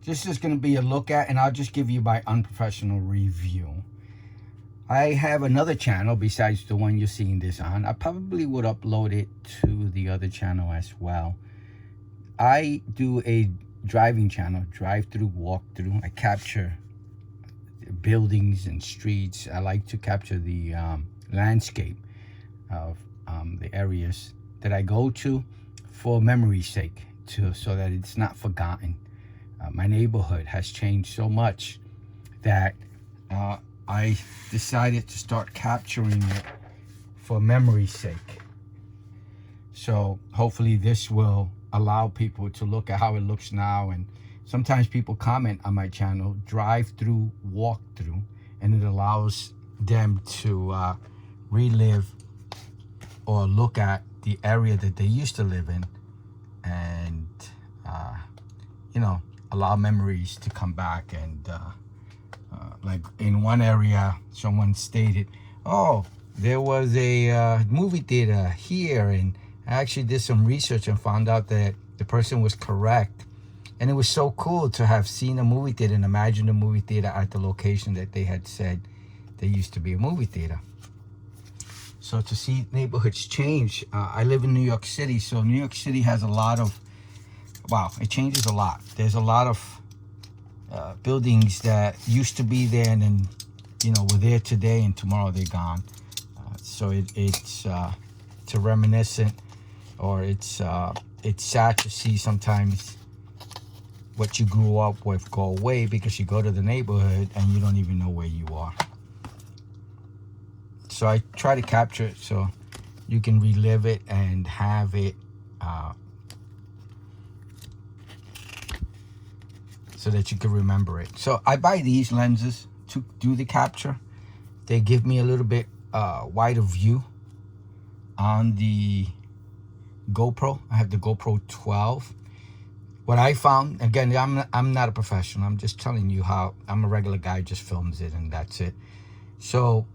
this is going to be a look at, and I'll just give you my unprofessional review. I have another channel besides the one you're seeing this on. I probably would upload it to the other channel as well. I do a driving channel, drive-through, walk-through. I capture buildings and streets. I like to capture the landscape of the areas that I go to for memory's sake, so that it's not forgotten. My neighborhood has changed so much that I decided to start capturing it for memory's sake. So hopefully this will allow people to look at how it looks now. And sometimes people comment on my channel, drive through, walk through, and it allows them to relive or look at the area that they used to live in, and you know, allow memories to come back. And like in one area, someone stated, oh, there was a movie theater here, and I actually did some research and found out that the person was correct. And it was so cool to have seen a movie theater and imagine a movie theater at the location that they had said there used to be a movie theater. So to see neighborhoods change, I live in New York City, so New York City has a lot of, wow, it changes a lot. There's a lot of buildings that used to be there and then, you know, were there today and tomorrow they're gone. So it's a reminiscent, or it's sad to see sometimes what you grew up with go away, because you go to the neighborhood and you don't even know where you are. So I try to capture it so you can relive it and have it so that you can remember it. So I buy these lenses to do the capture. They give me a little bit wider view on the GoPro. I have the GoPro 12. What I found, again, I'm not a professional. I'm just telling you how I'm a regular guy, just films it and that's it. So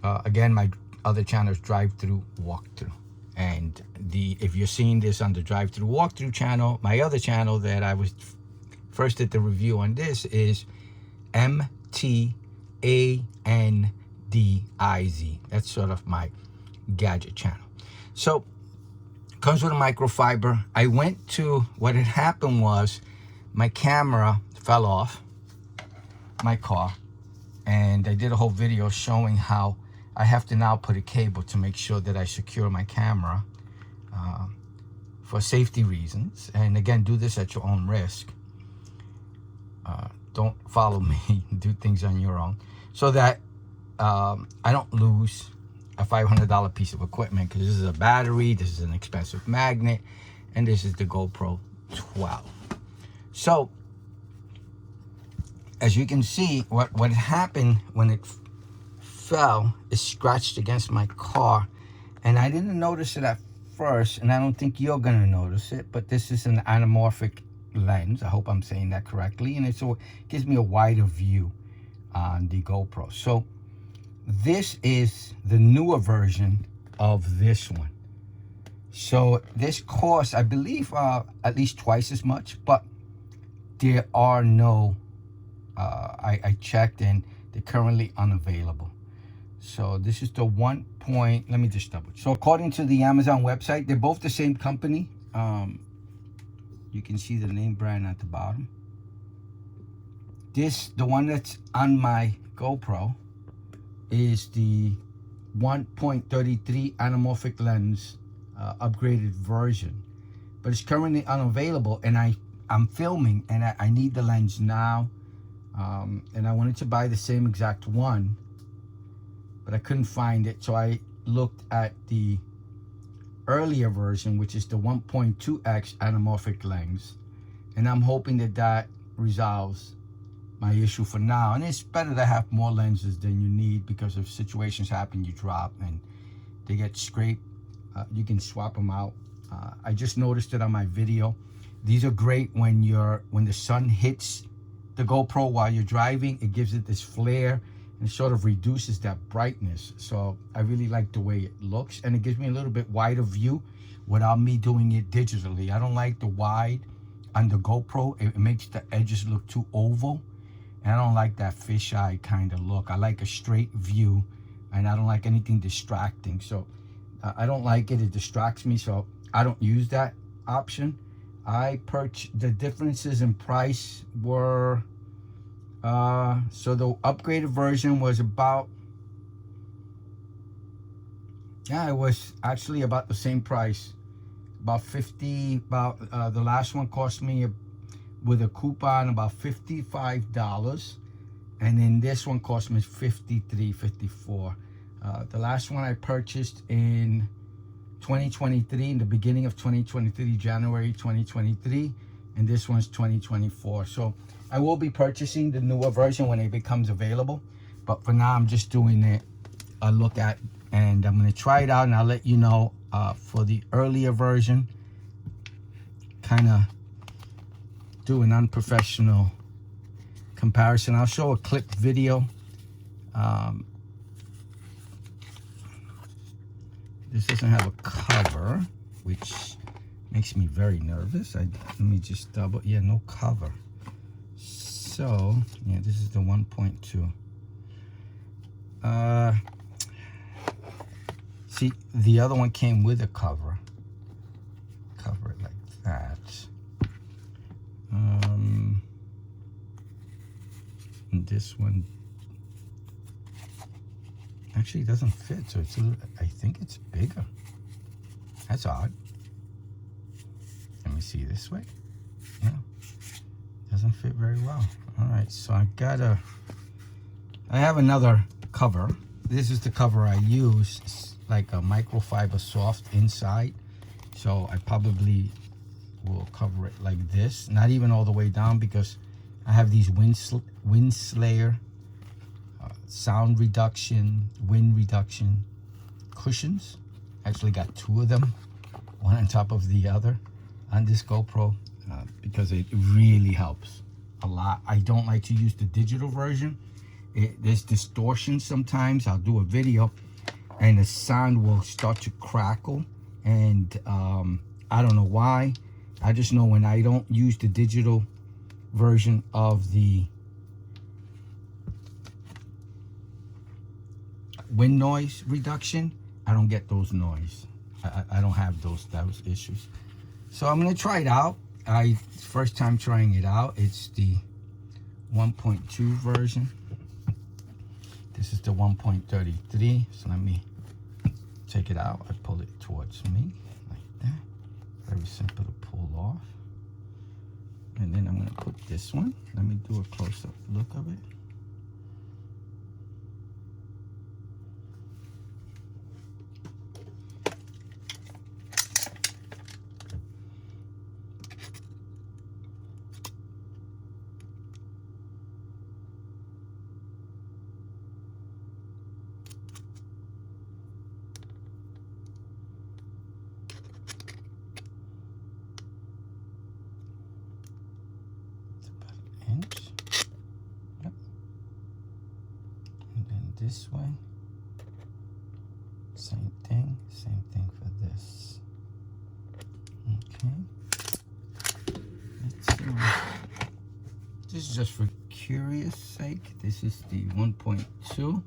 again, my other channel is drive through, walk through. And if you're seeing this on the drive through, walk through channel, my other channel that I was first did the review on this is MTANDIZ. That's sort of my gadget channel. So comes with a microfiber. I went to, what had happened was my camera fell off my car, and I did a whole video showing how I have to now put a cable to make sure that I secure my camera for safety reasons. And again, do this at your own risk. Don't follow me, do things on your own, so that I don't lose a $500 piece of equipment, because this is a battery, this is an expensive magnet, and this is the GoPro 12. So as you can see, what happened when it fell, it scratched against my car, and I didn't notice it at first, and I don't think you're gonna notice it, but this is an anamorphic lens. I hope I'm saying that correctly, and it gives me a wider view on the GoPro. So this is the newer version of this one. So this costs, I believe, at least twice as much, but there are no, I checked and they're currently unavailable. So this is the 1. Let me just double. So according to the Amazon website, they're both the same company. You can see the name brand at the bottom. The one that's on my GoPro is the 1.33 anamorphic lens upgraded version, but it's currently unavailable, and I'm filming and I need the lens now, and I wanted to buy the same exact one, but I couldn't find it. So I looked at the earlier version, which is the 1.2X anamorphic lens, and I'm hoping that resolves my issue for now. And it's better to have more lenses than you need, because if situations happen, you drop and they get scraped, you can swap them out. I just noticed it on my video. These are great when the sun hits the GoPro while you're driving. It gives it this flare and it sort of reduces that brightness. So I really like the way it looks, and it gives me a little bit wider view without me doing it digitally. I don't like the wide on the GoPro, it makes the edges look too oval. And I don't like that fisheye kind of look. I like a straight view, and I don't like anything distracting. So I don't like it. It distracts me, so I don't use that option. I purchased, the differences in price were, so the upgraded version was about, yeah, it was actually about the same price. About 50, the last one cost me with a coupon about $55, and then this one cost me $53, $54. The last one I purchased in 2023, in the beginning of 2023, January 2023, and this one's 2024. So I will be purchasing the newer version when it becomes available, but for now I'm just doing it a look at, and I'm going to try it out, and I'll let you know. For the earlier version, kind of do an unprofessional comparison. I'll show a clip video. This doesn't have a cover, which makes me very nervous. Let me just double, yeah, no cover. So yeah, this is the 1.2. See, the other one came with a cover. Cover it like that. And this one actually doesn't fit, so it's a little, I think it's bigger. That's odd. Let me see this way. Yeah, doesn't fit very well. All right, so I have another cover. This is the cover I use. It's like a microfiber soft inside, so I probably will cover it like this, not even all the way down, because I have these wind slayer sound reduction, wind reduction cushions. Actually got two of them, one on top of the other on this GoPro, because it really helps a lot. I don't like to use the digital version. There's distortion sometimes. I'll do a video and the sound will start to crackle, and I don't know why. I just know when I don't use the digital version of the wind noise reduction, I don't get those noise. I don't have those issues. So I'm gonna try it out. First time trying it out. It's the 1.2 version. This is the 1.33. So let me take it out. I pull it towards me like that. Very simple to pull off. And then I'm gonna put this one. Let me do a close-up look of it. Yep. And then this way, same thing for this. Okay, let's see. This is just for curious sake. This is the 1.2.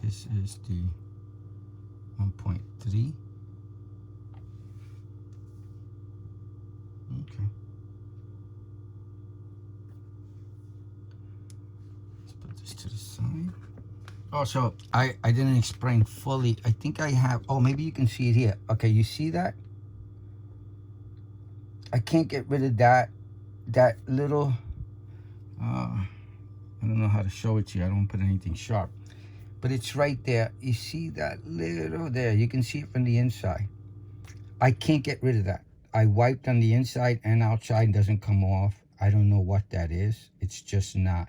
This is the 1.3. Okay. Let's put this to the side. Oh, so I didn't explain fully. I think I have, oh, maybe you can see it here. Okay, you see that? I can't get rid of that little, I don't know how to show it to you. I don't put anything sharp. But it's right there. You see that little there? You can see it from the inside. I can't get rid of that. I wiped on the inside and outside, and doesn't come off. I don't know what that is. It's just not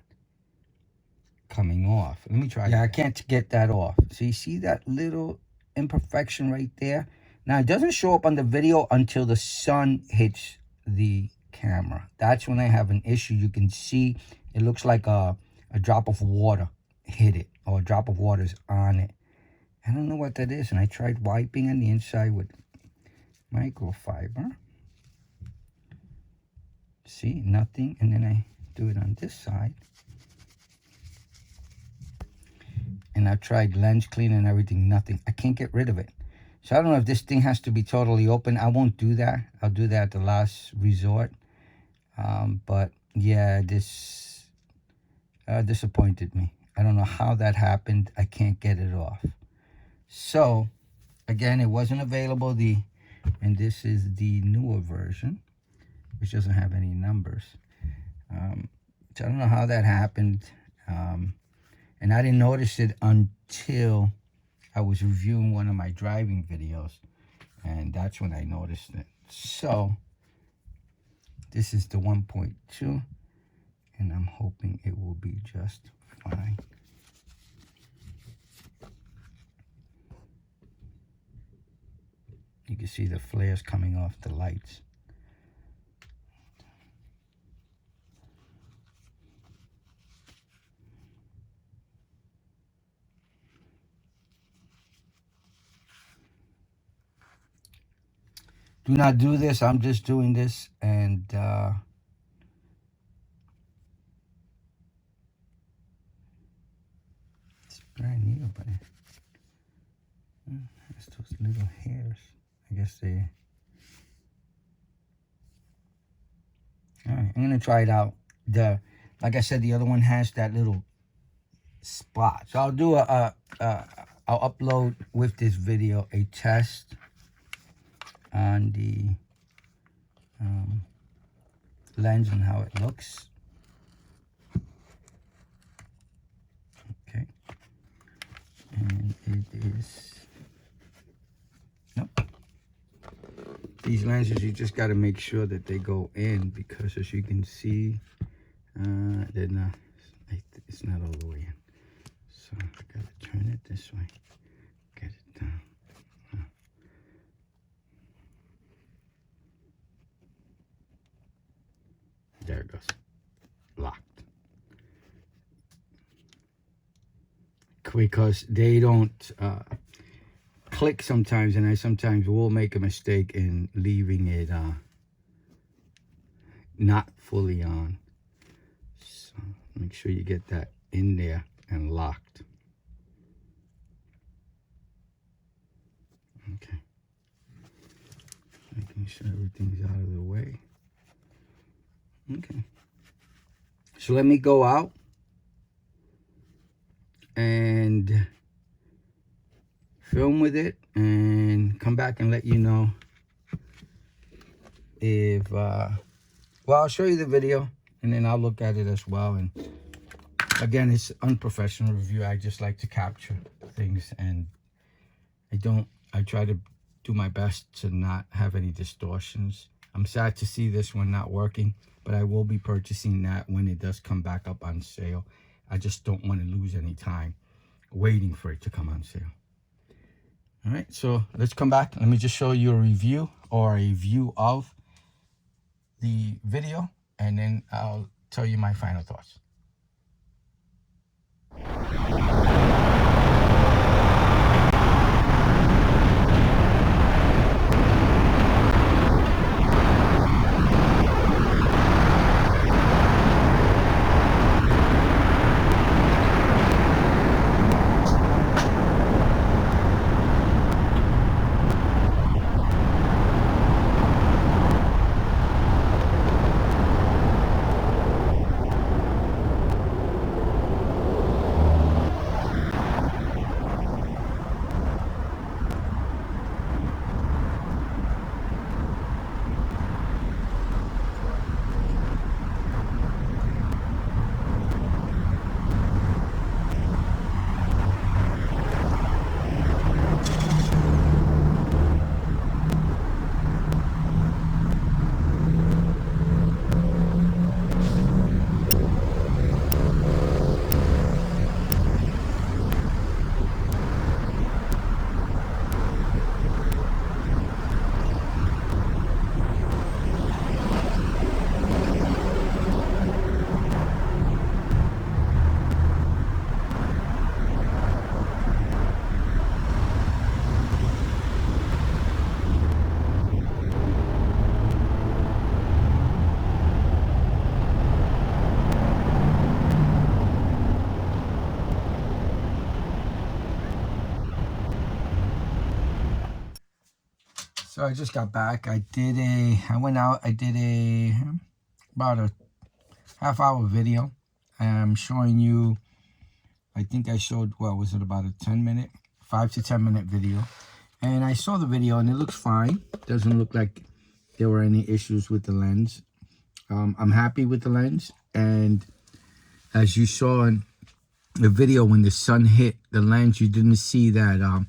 coming off. Let me try. Yeah, I can't get that off. So you see that little imperfection right there? Now, it doesn't show up on the video until the sun hits the camera. That's when I have an issue. You can see it looks like a drop of water hit it, or a drop of water is on it. I don't know what that is, and I tried wiping on the inside with microfiber. See, nothing. And then I do it on this side. And I tried lens clean and everything, nothing. I can't get rid of it. So I don't know if this thing has to be totally open. I won't do that. I'll do that at the last resort. But yeah, this disappointed me. I don't know how that happened. I can't get it off. So again, it wasn't available. And this is the newer version, which doesn't have any numbers. So I don't know how that happened. And I didn't notice it until I was reviewing one of my driving videos. And that's when I noticed it. So this is the 1.2. And I'm hoping it will be just fine. You can see the flares coming off the lights. Do not do this. I'm just doing this, and it's brand new, but it has those little hairs. I guess they... All right, I'm gonna try it out. Like I said, the other one has that little spot. So I'll do I'll upload with this video a test on the lens and how it looks. Okay, and it is, nope. These lenses, you just got to make sure that they go in, because as you can see, they're not, it's not all the way in. So I got to turn it this way, get it down. There it goes, locked. Because they don't click sometimes, and I sometimes will make a mistake in leaving it not fully on. So make sure you get that in there and locked. Okay. Making sure everything's out of the way. Okay. So let me go out and film with it and come back and let you know if well, I'll show you the video and then I'll look at it as well. And again, it's unprofessional review. I just like to capture things, and I try to do my best to not have any distortions. I'm sad to see this one not working, but I will be purchasing that when it does come back up on sale. I just don't want to lose any time waiting for it to come on sale. All right, so let's come back. Let me just show you a review or a view of the video, and then I'll tell you my final thoughts. So I just got back. I went out, I did about a half-hour video. I'm showing you, I think I showed, well, was it about a 10-minute, 5 to 10 minute video. And I saw the video and it looks fine. Doesn't look like there were any issues with the lens. I'm happy with the lens. And as you saw in the video, when the sun hit the lens, you didn't see that on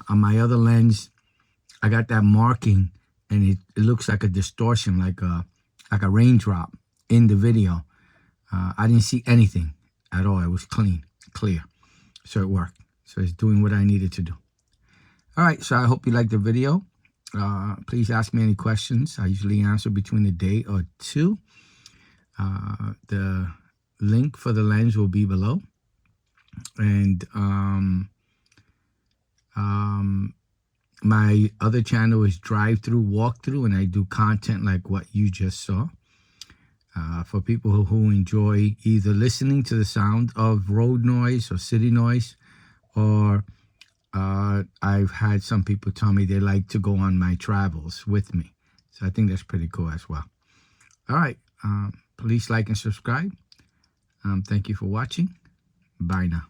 my other lens, I got that marking and it looks like a distortion, like a raindrop in the video. I didn't see anything at all. It was clear. So it worked. So it's doing what I needed to do. All right, so I hope you liked the video. Please ask me any questions. I usually answer between a day or two. The link for the lens will be below. And my other channel is drive-through, walkthrough, and I do content like what you just saw. For people who enjoy either listening to the sound of road noise or city noise, or I've had some people tell me they like to go on my travels with me. So I think that's pretty cool as well. All right. Please like and subscribe. Thank you for watching. Bye now.